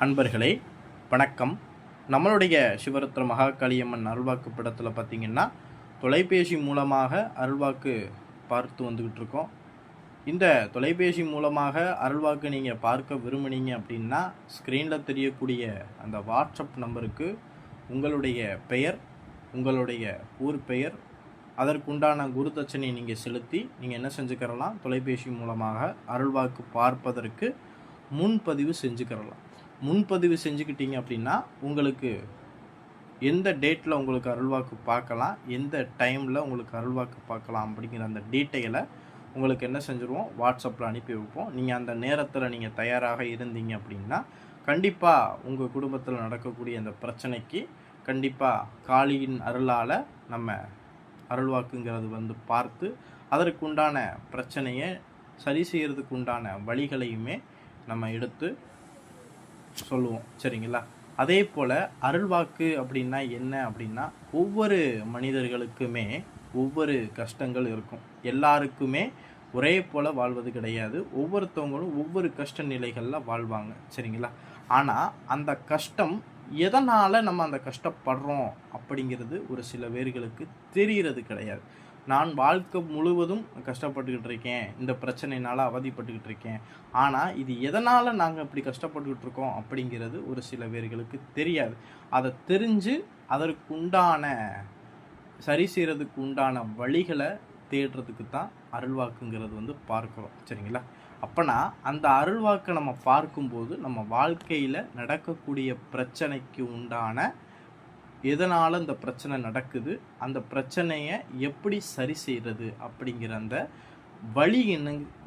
அன்பர்களே வணக்கம். நம்மளுடைய சிவரத்ன மகாகாளியம்மன் அருள்வாக்கு படத்தில் பார்த்திங்கன்னா தொலைபேசி மூலமாக அருள்வாக்கு பார்த்து வந்துக்கிட்டு இருக்கோம். இந்த தொலைபேசி மூலமாக அருள்வாக்கு நீங்கள் பார்க்க விரும்புனீங்க அப்படின்னா ஸ்க்ரீனில் தெரியக்கூடிய அந்த வாட்ஸ்அப் நம்பருக்கு உங்களுடைய பெயர், உங்களுடைய ஊர் பெயர், அதற்குண்டான குருதட்சணையை நீங்கள் செலுத்தி நீங்கள் என்ன செஞ்சுக்கிறலாம், தொலைபேசி மூலமாக அருள்வாக்கு பார்ப்பதற்கு முன்பதிவு செஞ்சுக்கிறலாம். முன்பதிவு செஞ்சுக்கிட்டீங்க அப்படின்னா உங்களுக்கு எந்த டேட்டில் உங்களுக்கு அருள்வாக்கு பார்க்கலாம், எந்த டைமில் உங்களுக்கு அருள்வாக்கு பார்க்கலாம் அப்படிங்கிற அந்த டீட்டெயிலை உங்களுக்கு என்ன செஞ்சுருவோம், வாட்ஸ்அப்பில் அனுப்பி வைப்போம். நீங்கள் அந்த நேரத்தில் நீங்கள் தயாராக இருந்தீங்க அப்படின்னா கண்டிப்பாக உங்கள் குடும்பத்தில் நடக்கக்கூடிய அந்த பிரச்சனைக்கு கண்டிப்பாக காளியின் அருளால் நம்ம அருள்வாக்குங்கிறது பார்த்து அதற்குண்டான பிரச்சனையை சரி செய்கிறதுக்கு உண்டான வழிகளையுமே நம்ம எடுத்து சொல்லுவோம். சரிங்களா? அதே போல் அருள்வாக்கு அப்படின்னா என்ன அப்படின்னா, ஒவ்வொரு மனிதர்களுக்குமே ஒவ்வொரு கஷ்டங்கள் இருக்கும். எல்லாருக்குமே ஒரே போல் வாழ்வது கிடையாது. ஒவ்வொருத்தவங்களும் ஒவ்வொரு கஷ்ட நிலைகளில் வாழ்வாங்க. சரிங்களா? ஆனால் அந்த கஷ்டம் எதனால் நம்ம அந்த கஷ்டப்படுறோம் அப்படிங்கிறது ஒரு சில பேர்களுக்கு தெரிகிறது கிடையாது. நான் வாழ்க்கை முழுவதும் கஷ்டப்பட்டுக்கிட்டு இருக்கேன், இந்த பிரச்சனையினால் அவதிப்பட்டுக்கிட்டு இருக்கேன், ஆனால் இது எதனால் நாங்கள் இப்படி கஷ்டப்பட்டுக்கிட்டு இருக்கோம் அப்படிங்கிறது ஒரு சில பேர்களுக்கு தெரியாது. அதை தெரிஞ்சு அதற்குண்டான சரி செய்கிறதுக்கு உண்டான வழிகளை தேடுறதுக்கு தான் அருள்வாக்குங்கிறது பார்க்குறோம். சரிங்களா? அப்போனா அந்த அருள்வாக்கை நம்ம பார்க்கும்போது நம்ம வாழ்க்கையில் நடக்கக்கூடிய பிரச்சனைக்கு உண்டான எதனால் அந்த பிரச்சனை நடக்குது, அந்த பிரச்சனையை எப்படி சரி செய்கிறது அப்படிங்கிற அந்த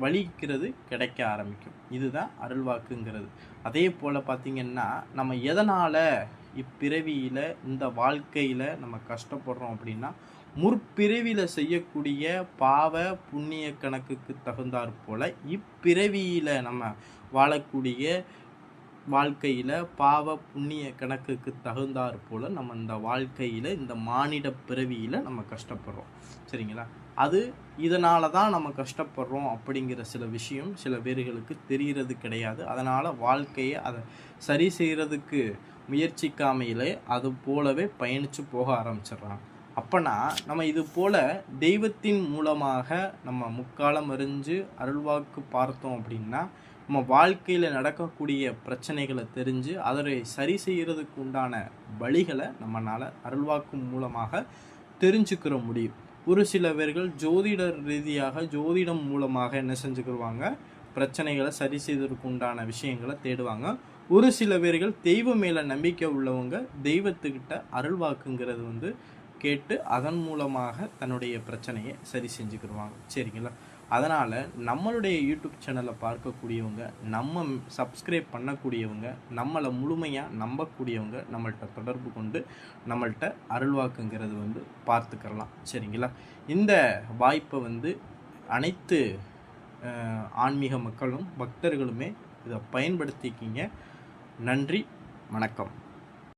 வழிக்கிறது கிடைக்க ஆரம்பிக்கும். இதுதான் அருள்வாக்குங்கிறது. அதே போல் பார்த்திங்கன்னா நம்ம எதனால் இப்பிறவியில் இந்த வாழ்க்கையில் நம்ம கஷ்டப்படுறோம் அப்படின்னா முற்பிறவியில் செய்யக்கூடிய பாவ புண்ணிய கணக்குக்கு தகுந்தாற் போல் இப்பிறவியில் நம்ம வாழக்கூடிய வாழ்க்கையில் பாவ புண்ணிய கணக்குக்கு தகுந்தாற் போல் நம்ம இந்த வாழ்க்கையில் இந்த மானிட பிறவியில் நம்ம கஷ்டப்படுறோம். சரிங்களா? அது இதனால தான் நம்ம கஷ்டப்படுறோம் அப்படிங்கிற சில விஷயம் சில பேர்களுக்கு தெரிகிறது கிடையாது. அதனால் வாழ்க்கையை அதை சரி செய்கிறதுக்கு முயற்சிக்காமையிலே அது போலவே பயணித்து போக ஆரம்பிச்சிடுறாங்க. அப்போனா நம்ம இது போல் தெய்வத்தின் மூலமாக நம்ம முக்காலம் அறிஞ்சு அருள்வாக்கு பார்த்தோம் அப்படின்னா நம்ம வாழ்க்கையில் நடக்கக்கூடிய பிரச்சனைகளை தெரிஞ்சு அதை சரி செய்கிறதுக்கு உண்டான வழிகளை நம்மளால் அருள்வாக்கு மூலமாக தெரிஞ்சுக்கிற முடியும். ஒரு சில பேர்கள் ஜோதிடர் ரீதியாக ஜோதிடம் மூலமாக என்ன செஞ்சுக்கிடுவாங்க, பிரச்சனைகளை சரி செய்வதற்கு உண்டான விஷயங்களை தேடுவாங்க. ஒரு சில பேர்கள் தெய்வம் மேலே நம்பிக்கை உள்ளவங்க தெய்வத்துக்கிட்ட அருள்வாக்குங்கிறது கேட்டு அதன் மூலமாக தன்னுடைய பிரச்சனையை சரி செஞ்சுக்கிடுவாங்க. சரிங்களா? அதனால் நம்மளுடைய யூடியூப் சேனலை பார்க்கக்கூடியவங்க, நம்ம சப்ஸ்கிரைப் பண்ணக்கூடியவங்க, நம்மளை முழுமையாக நம்பக்கூடியவங்க நம்மள்கிட்ட தொடர்பு கொண்டு நம்மள்கிட்ட அருள்வாக்குங்கிறது பார்த்துக்கலாம். சரிங்களா? இந்த வாய்ப்பை அனைத்து ஆன்மீக மக்களும் பக்தர்களுமே இதை பயன்படுத்திக்கிங்க. நன்றி, வணக்கம்.